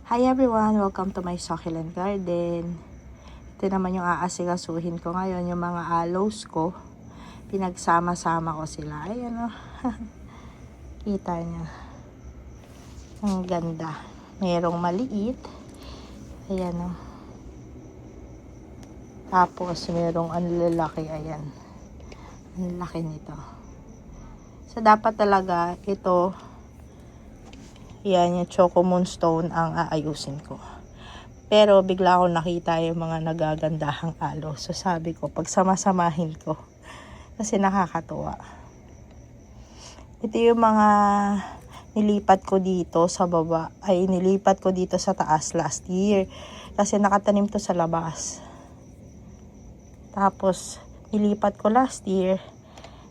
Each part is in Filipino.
Hi everyone! Welcome to my succulent garden. Ito naman yung aasikasuhin ko ngayon, yung mga aloes ko. Pinagsama-sama ko sila. Ayan o. Kita niya. Ang ganda. Merong maliit. Ayan o. Tapos merong ang lalaki. Ayan. Ang laki nito. So dapat talaga ito, yan yung choco moonstone ang aayusin ko. Pero bigla akong nakita yung mga nagagandahang aloe. So sabi ko, pagsamasamahin ko. Kasi nakakatuwa. Ito yung mga nilipat ko dito sa baba. Ay, nilipat ko dito sa taas last year. Kasi nakatanim to sa labas. Tapos, nilipat ko last year.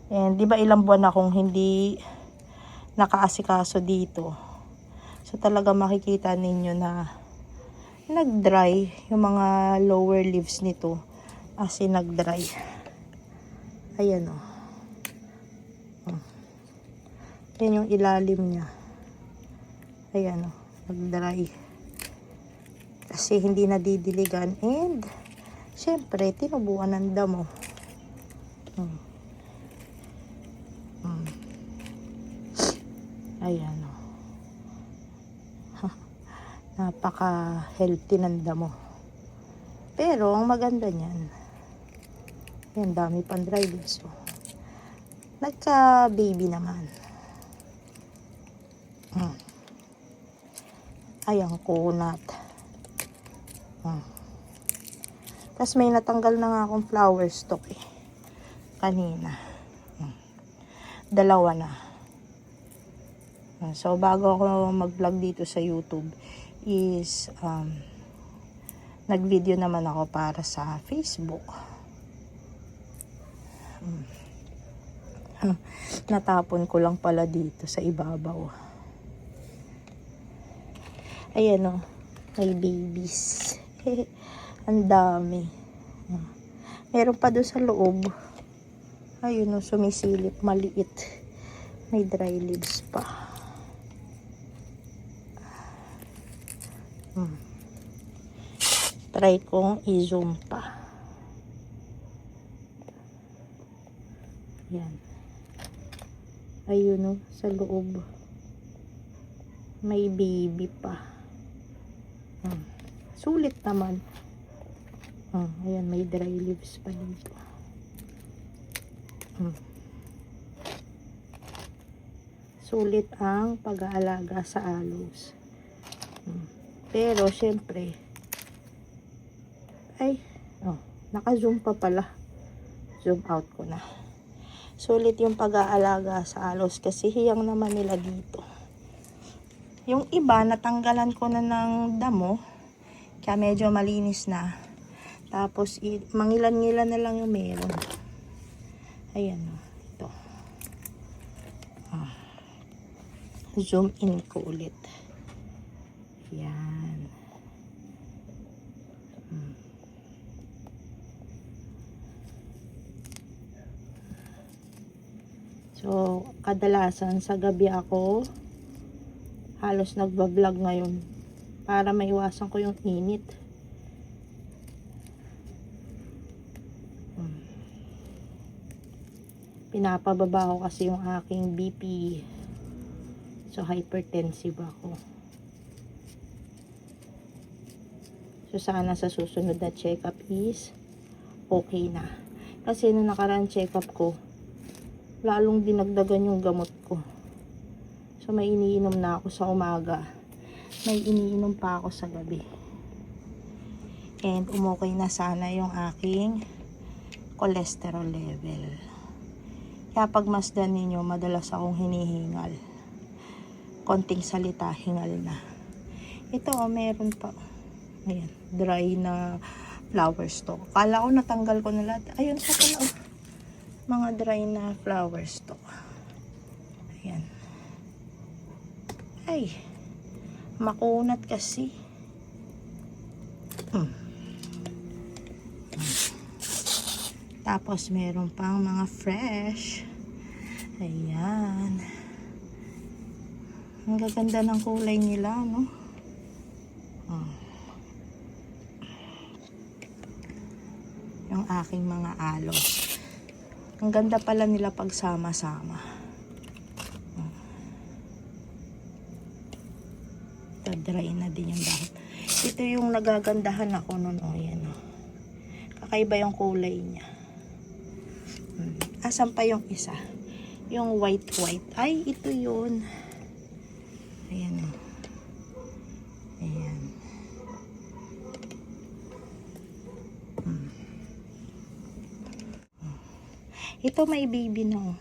And di ba ilang buwan akong hindi nakaasikaso dito. So talaga makikita ninyo na nag-dry yung mga lower leaves nito. As in nag-dry. Ayan o. Yan yung ilalim niya. Ayan o. Nag-dry. Kasi hindi nadidiligan. And syempre, tinubuan ng damo. Ayan o. Napaka-healthy ng damo. Pero, ang maganda niyan, yan, dami pang dry leaves. So, nagka-baby naman. Ayan, coconut. Tapos may natanggal na nga akong flower stalk eh. Kanina. Dalawa na. So, bago ako mag-vlog dito sa YouTube, is nag-video naman ako para sa Facebook. Natapon ko lang pala dito sa ibabaw. Ayan o, may babies. Ang dami. Meron pa doon sa loob. Ayun o, sumisilip, maliit. May dry leaves pa. Try kong i-zoom pa. Yan. Ayun o, sa loob. May baby pa. Sulit naman. Ayan, may dry leaves pa dito. Sulit ang pag-aalaga sa aloes. Pero, syempre, naka-zoom pa pala. Zoom out ko na. Sulit yung pag-aalaga sa aloes kasi hiyang naman nila dito. Yung iba, natanggalan ko na ng damo. Kaya medyo malinis na. Tapos, mangilan-ngilan na lang yung meron. Ayan o. Ito. Zoom in ko ulit. Yan. So, kadalasan sa gabi ako halos nagbablog ngayon para maiwasan ko yung init. Pinapababa ko kasi yung aking BP. So, hypertensive ako. So, sana sa susunod na check-up is okay na. Kasi nung nakaraan check-up ko, lalong dinagdagan yung gamot ko. So, may iniinom na ako sa umaga. May iniinom pa ako sa gabi. And, umokay na sana yung aking cholesterol level. Kaya pagmasdan ninyo, madalas akong hinihingal. Konting salita, hingal na. Ito, meron pa. Ayan, dry na flower stalk. Kala ko natanggal ko na lahat. Ayun, sa pala. Mga dry na flower stalk. Ayan. Ay, makunat kasi. Tapos, meron pang mga fresh. Ayan. Ang gaganda ng kulay nila, no? yung aking mga alos. Ang ganda pala nila pagsama-sama. Dry na din yung dahon. Ito yung nagagandahan ako nun. O, yan o. Kakaiba yung kulay niya. Asan pa yung isa? Yung white. Ay, ito yun. Ayan o. Ayan. Ito may baby na o.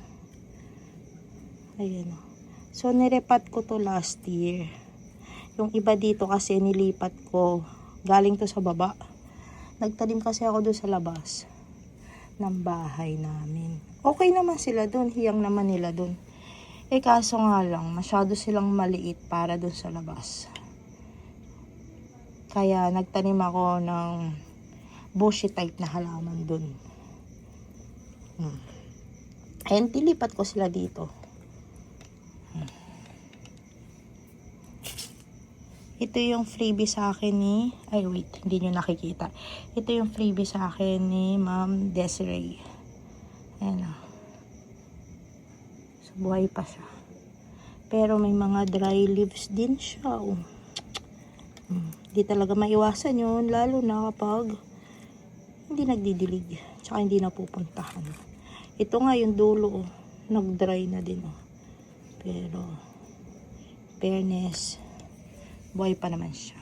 Ayan o. So, nirepat ko to last year. Yung iba dito kasi nilipat ko. Galing to sa baba. Nagtanim kasi ako doon sa labas ng bahay namin. Okay naman sila doon. Hiyang naman nila doon. Eh kaso nga lang, masyado silang maliit para doon sa labas. Kaya nagtanim ako ng bushy type na halaman doon. Ayan, dilipat ko sila dito. Ito yung freebie sa akin ni... Ay, wait. Hindi nyo nakikita. Ito yung freebie sa akin ni Ma'am Desiree. Ayan o. So, buhay pa siya. Pero may mga dry leaves din siya. Oh. Hindi talaga maiwasan yun. Lalo na kapag hindi nagdidilig. Tsaka hindi napupuntahan. Ito nga yung dulo. Oh. Nag-dry na din. Oh. Pero, fairness... buhay pa naman siya.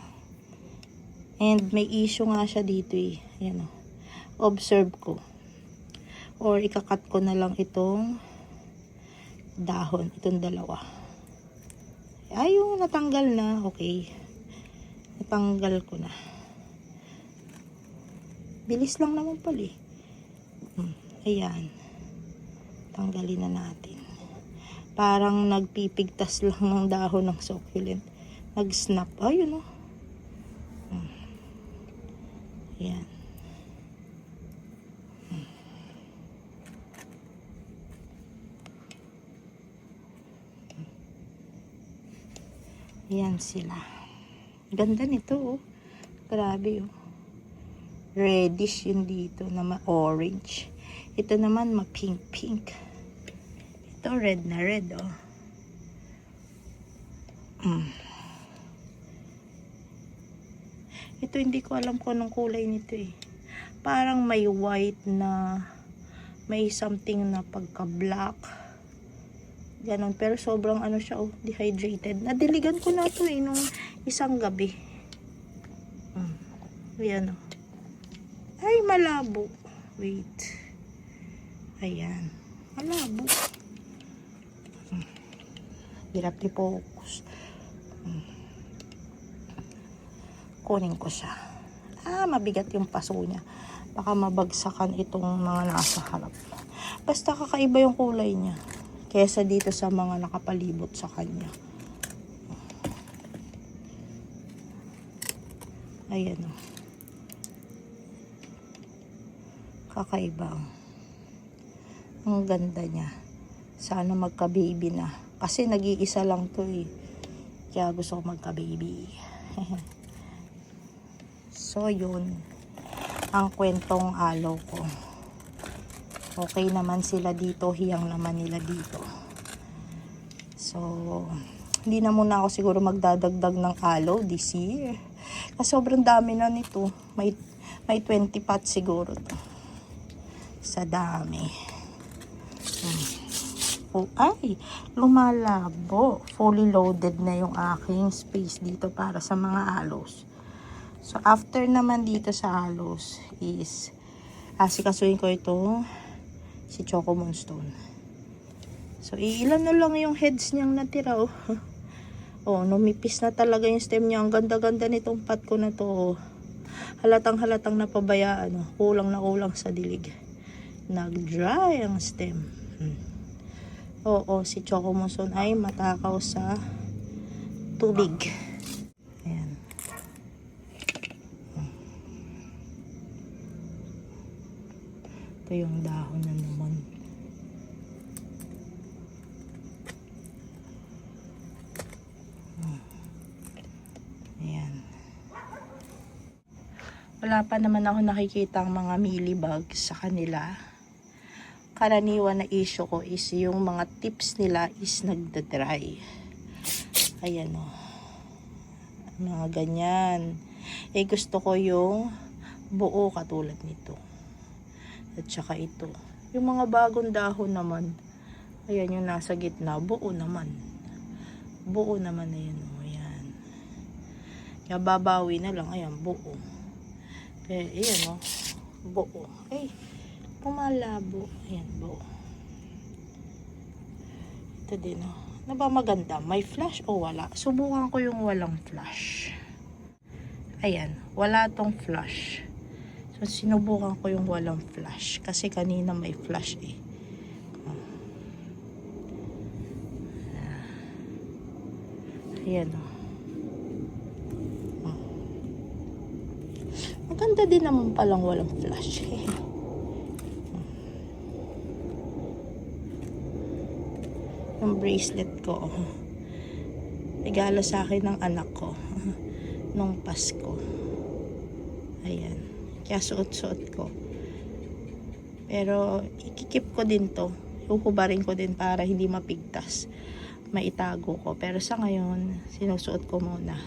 And may issue nga siya dito eh. Ayan o. Observe ko. Or ikakat ko na lang itong dahon. Itong dalawa. Ay, yung natanggal na. Okay. Natanggal ko na. Bilis lang naman pala eh. Ayan. Tanggalin na natin. Parang nagpipigtas lang ng dahon ng succulent. Nag-snap. Ayun o. Ayan. Ayan sila. Ganda nito oh. Grabe oh. Reddish yun dito na ma-orange. Ito naman ma-pink-pink. Ito red na red oh. Ito hindi ko alam kung anong kulay nito eh. Parang may white na may something na pagka-black. Ganon. Pero sobrang ano siya oh, dehydrated. Nadiligan ko na ito eh nung isang gabi. Ayan oh. Ay, malabo. Wait. Ayan. Malabo. Hirap i-focus. Kunin ko siya. Mabigat yung paso niya. Baka mabagsakan itong mga nasa harap. Basta kakaiba yung kulay niya. Kesa dito sa mga nakapalibot sa kanya. Ayan o. Kakaiba. Ang ganda niya. Sana magka-baby na. Kasi nag-iisa lang to eh. Kaya gusto ko magka-baby. So, yun. Ang kwentong aloe ko. Okay naman sila dito. Hiyang naman nila dito. So, hindi na muna ako siguro magdadagdag ng aloe this year. Kasi sobrang dami na nito. May 20 pots siguro to. Sa dami. Oh, ay, lumalabo. Fully loaded na yung aking space dito para sa mga aloes. So, after naman dito sa aloes is asikasuhin ko ito si Choco Moonstone. So, ilan na lang yung heads niyang natira. Oh, oh numipis na talaga yung stem niya. Ang ganda-ganda nitong pot ko na to. Halatang-halatang napabayaan. Oh. Kulang na kulang sa dilig. Nag-dry ang stem. Oo, si Choco Moonstone ay matakaw sa tubig. Ayan. Ito yung dahon na naman. Ayan. Wala pa naman ako nakikita ang mga mealybugs sa kanila. Karaniwan na issue ko is yung mga tips nila is nagda-dry. Ayan o. Mga ganyan. Eh gusto ko yung buo katulad nito. At saka ito. Yung mga bagong dahon naman. Ayan yung nasa gitna. Buo naman. Buo naman na yan o. Ayan. Kaya babawi na lang. Ayan, buo. Eh, ayan o. Buo. Ay, pumalabo. Ayan, buo. Ito din o. Na ba maganda? May flash o wala? Subukan ko yung walang flash. Ayan, wala tong flash. So, sinubukan ko yung walang flash. Kasi kanina may flash eh. Ayan o. Maganda din naman palang walang flash eh. Yung bracelet ko. Regalo sa akin ng anak ko. Nung Pasko. Ayan. Kaya suot-suot ko. Pero, ikikip ko din to. Huhubarin ko din para hindi mapigtas. Maitago ko. Pero sa ngayon, sinusuot ko muna.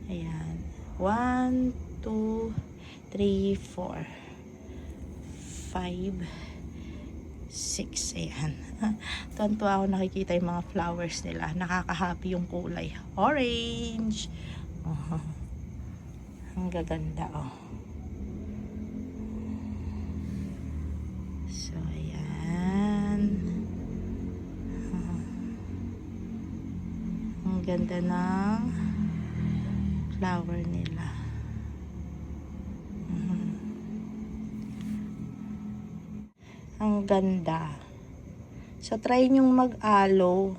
Ayan. 1, 2, 3, 4, 5, 6. Ayan. Tuwan-tuwa ako nakikita yung mga flowers nila. Nakaka-happy yung kulay. Orange. Oh, ang gaganda oh. So, ayan. Ang ganda ng flower nila. Ang ganda. So, try nyong mag-aloe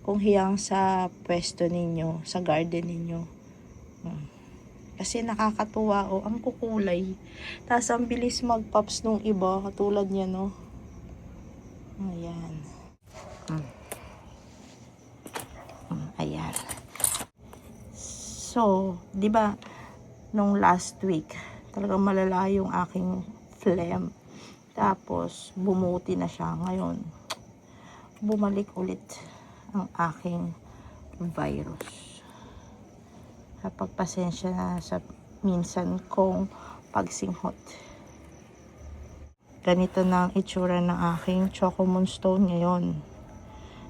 kung hiyang sa pwesto ninyo, sa garden ninyo. Kasi nakakatuwa, oh, ang kukulay. Tapos, ang bilis mag-pops nung iba, katulad niya, no? Ayan. Ayan. So, di ba, nung last week, talagang malala yung aking phlegm. Tapos, bumuti na siya. Ngayon, bumalik ulit ang aking virus. Pagpasensya na sa minsan kong pagsinghot. Ganito na ang itsura ng aking Choco Moonstone ngayon.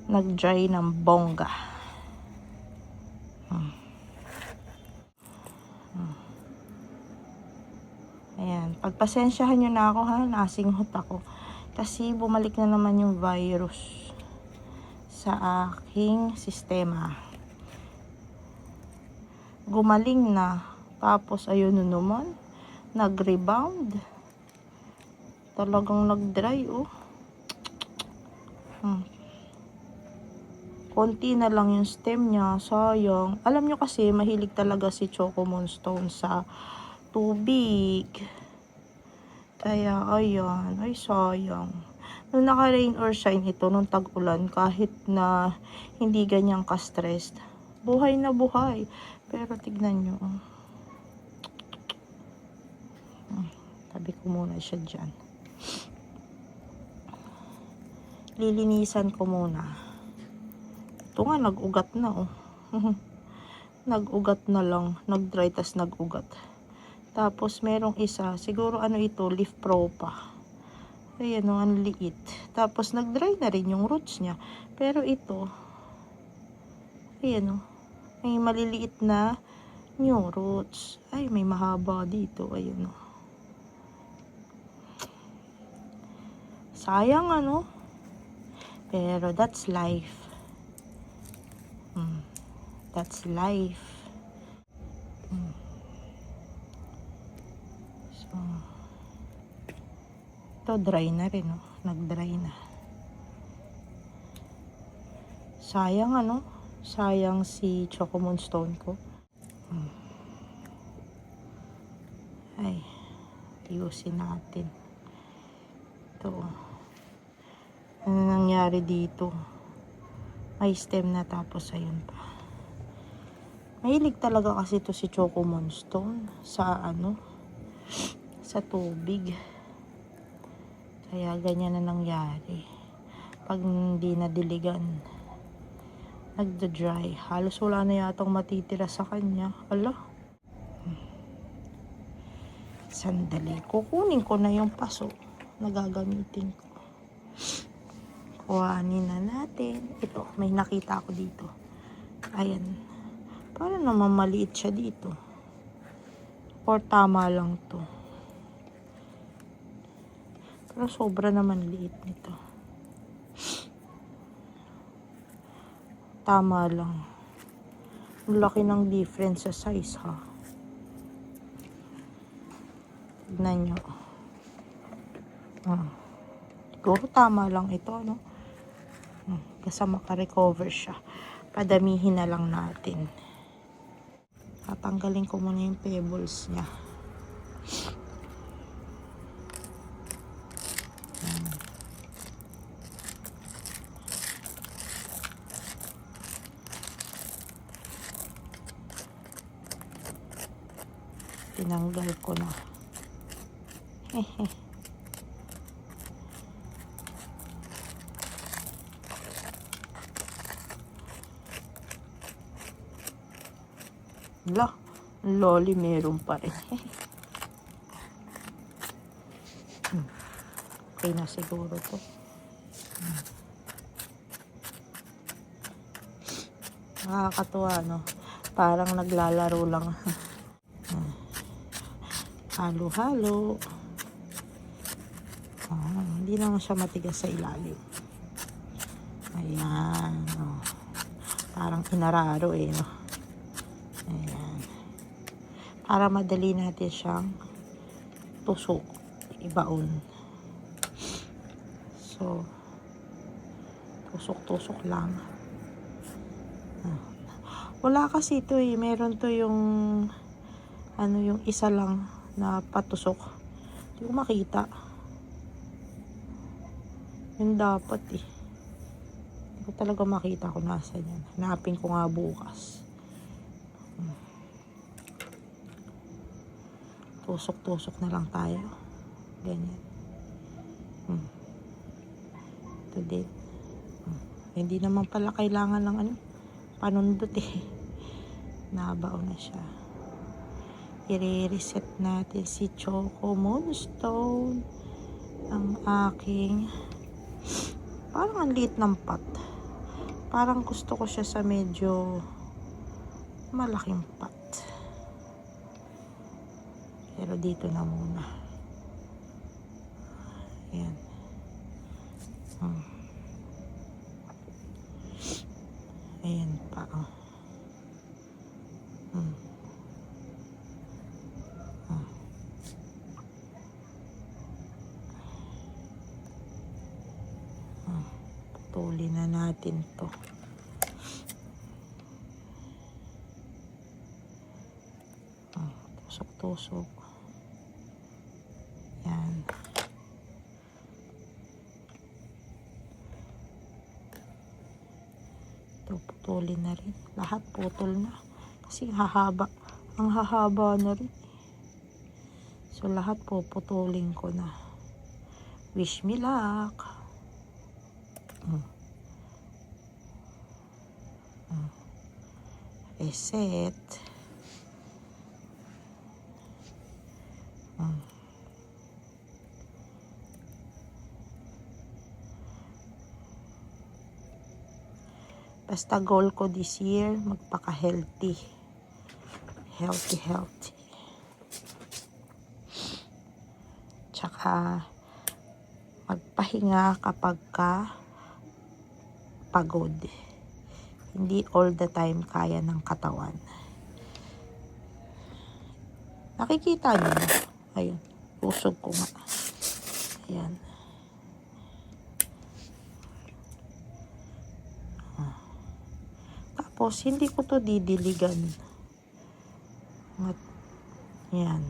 Nag-dry ng bongga. Ayan, pagpasensyahan nyo na ako ha, nasinghot ako. Kasi bumalik na naman yung virus sa aking sistema. Gumaling na, tapos ayun na naman, nag-rebound. Talagang nag-dry oh. Konti na lang yung stem niya, sayang. Alam nyo kasi, mahilig talaga si Choco Moonstone sa tubig. Kaya, ayan. Ay, sayang. Nung naka-rain or shine ito, nung tag-ulan, kahit na hindi ganyang ka-stressed, buhay na buhay. Pero, tignan nyo. Tabi ko muna siya dyan. Lilinisan ko muna. Ito nga, nag-ugat na, oh. Nag-ugat na lang. Nag-dry, tas nag-ugat. Tapos, merong isa. Siguro, ano ito? Leaf Pro pa. Ayan, oh, ang liit. Tapos, nag-dry na rin yung roots niya. Pero, ito, ayan, oh. May maliliit na new roots. Ay, may mahaba dito. Ayan, oh. Sayang, ano? Pero, that's life. That's life. So, ito dry na rin, oh. Nag-dry na. Sayang, ano? Sayang si Choco Moonstone ko. Ay, ayusin natin. Ito. Ano nangyari dito? May stem na, tapos ayun pa. Mahilig talaga kasi to si Choco Moonstone sa sa tubig. Kaya ganyan na nangyari. Pag hindi nadiligan, nagda-dry. Halos wala na yatang matitira sa kanya. Ala. Sandali. Kukunin ko na yung paso na gagamitin ko. Kuhanin na natin. Ito, may nakita ko dito. Ayan. Para naman maliit siya dito. Or tama lang to. Pero sobra naman liit nito. Tama lang. Ang laki ng difference sa size, ha. Tignan nyo. Siguro tama lang ito, no? Kasi makarecover siya. Padamihin na lang natin. Tatanggalin ko muna yung pebbles niya. Tinanggal ko na. La, loli meron pa rin. Okay na siguro to. Nakakatuwa, no? Parang naglalaro lang. Halo-halo. Hindi naman siya matigas sa ilalim. Ayan. Parang inararo eh, no? Ayan. Para madali natin siyang tusok. Ibaon. So, tusok-tusok lang. Wala kasi ito eh. Meron to yung yung isa lang na patusok. Hindi ko makita. Yun dapat eh. Hindi ko talaga makita kung nasa yan. Hanapin ko nga bukas. Tusok-tusok na lang tayo. Ganyan. Ito din. Hindi naman pala kailangan ng panundot eh. Nabaw na siya. I-reset natin si Choco Moonstone. Ang aking parang ang liit ng pot. Parang gusto ko siya sa medyo malaking pot. Pero dito na muna. Ayan. Ayan pa. Putulin na natin to. Tusok-tusok. Yan. Ito, putulin na rin. Lahat putol na. Kasi hahaba. Ang hahaba na rin. So, lahat po putulin ko na. Wish me luck. Reset. Basta goal ko this year, magpaka-healthy. Healthy. Tsaka, magpahinga kapag pagod. Hindi all the time kaya ng katawan. Nakikita niyo? Ayun. Usog ko nga. Ayan. Tapos, hindi ko to didiligan. Yan.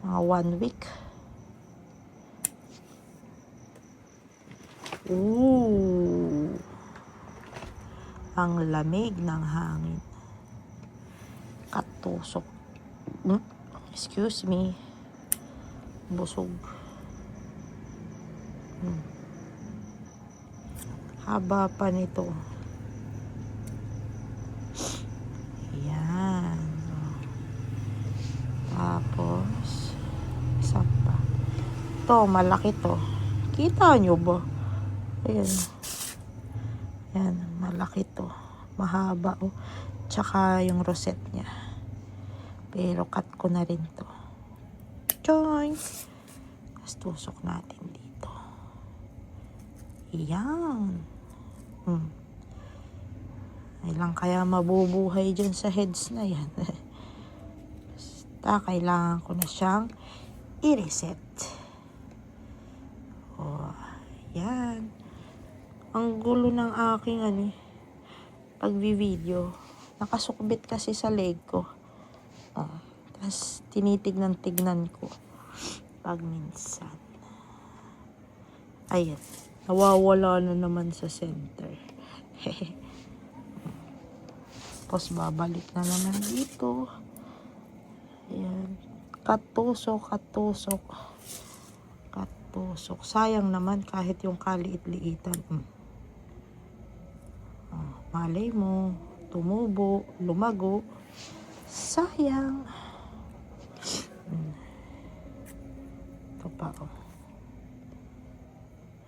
Mga 1 week. Ooh. Ang lamig ng hangin. Katusok. Excuse me. Busog. Haba pa nito. Yan. Tapos, isa pa. Ito, malaki to. Kita nyo ba? Ayan. Yan, malaki to. Mahaba, oh. Tsaka yung rosette niya. Pero cut ko na rin to. Choy! Tapos tusok natin dito. Yan. Ilang kaya mabubuhay dyan sa heads na yan. Basta kailangan ko na siyang i-reset. Oh, yan. Ang gulo ng aking pagbi-video. Nakasukbit kasi sa leg ko. Tapos tinitignan-tignan ko pag minsan. Ayan. Nawawala na naman sa center. Tapos babalik na naman dito. Ayan. Katusok. Sayang naman kahit yung kaliit-liitan. Malay mo, tumubo, lumago. Sayang. Ito pa, oh.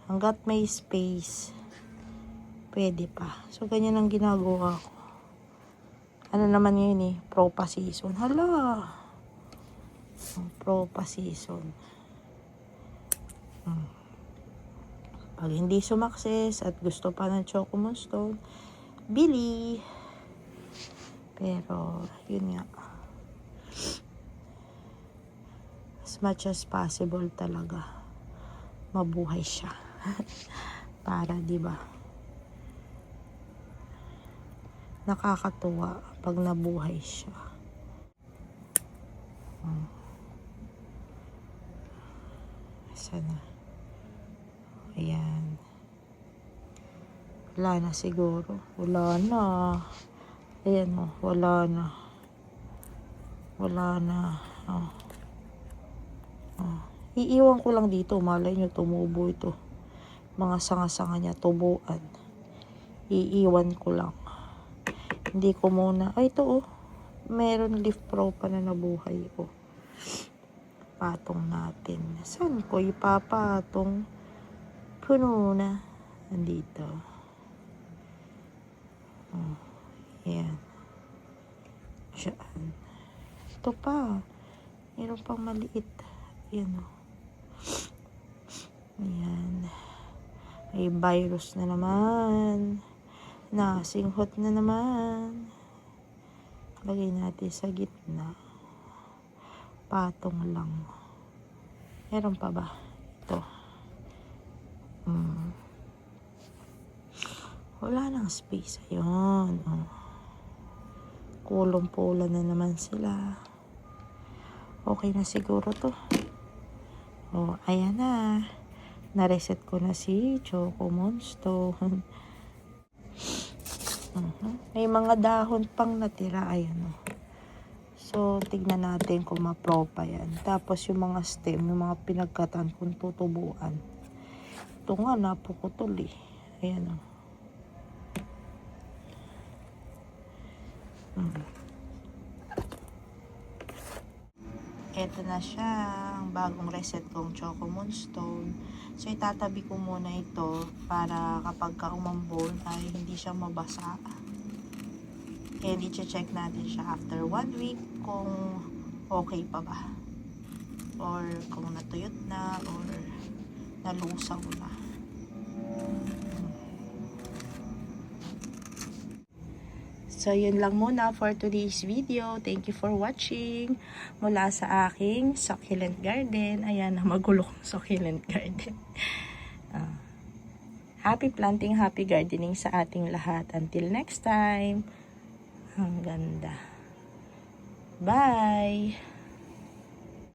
Hanggat may space, pwede pa. So, ganyan ang ginagawa ko. Ano naman yun Propa season. Hala! Propa season. Pag hindi sumakses at gusto pa ng Choco Moonstone, bili. Pero, yun nga. As much as possible talaga, mabuhay siya. Para, diba? Nakakatuwa pag nabuhay siya. Sana. Ayan. Wala na siguro. Wala na. Ayan o. Wala na. Iiwan ko lang dito. Malay nyo tumubo ito. Mga sanga-sanga niya tubuan. Iiwan ko lang. Hindi ko muna. Ay, ito meron leaf propa na nabuhay ko. Patong natin. Saan ko ipapatong? Puno na. Andito. Ayan. Diyan. Ito pa. Meron pang maliit. Ayan Ayan. May virus na naman. Nasinghot na naman. Lagay natin sa gitna. Patong lang. Meron pa ba? Ito. Wala nang space. Ayun. Kulong-pula na naman sila. Okay na siguro to. Ayan na. Na-reset ko na si Choco Moonstone. May mga dahon pang natira. Ayan So, tignan natin kung mapropa yan. Tapos yung mga stem, yung mga pinagkatan kung tutubuan. Ito nga, napukutol Ayan Ito na siya, ang bagong reset kong Choco Moonstone. So, itatabi ko muna ito para kapag umambon ay hindi siya mabasa. And i-check natin siya after 1 week kung okay pa ba. Or kung natuyot na or nalusaw na. So, yun lang muna for today's video. Thank you for watching. Mula sa aking succulent garden. Ayan, magulong succulent garden. Happy planting, happy gardening sa ating lahat. Until next time. Ang ganda. Bye!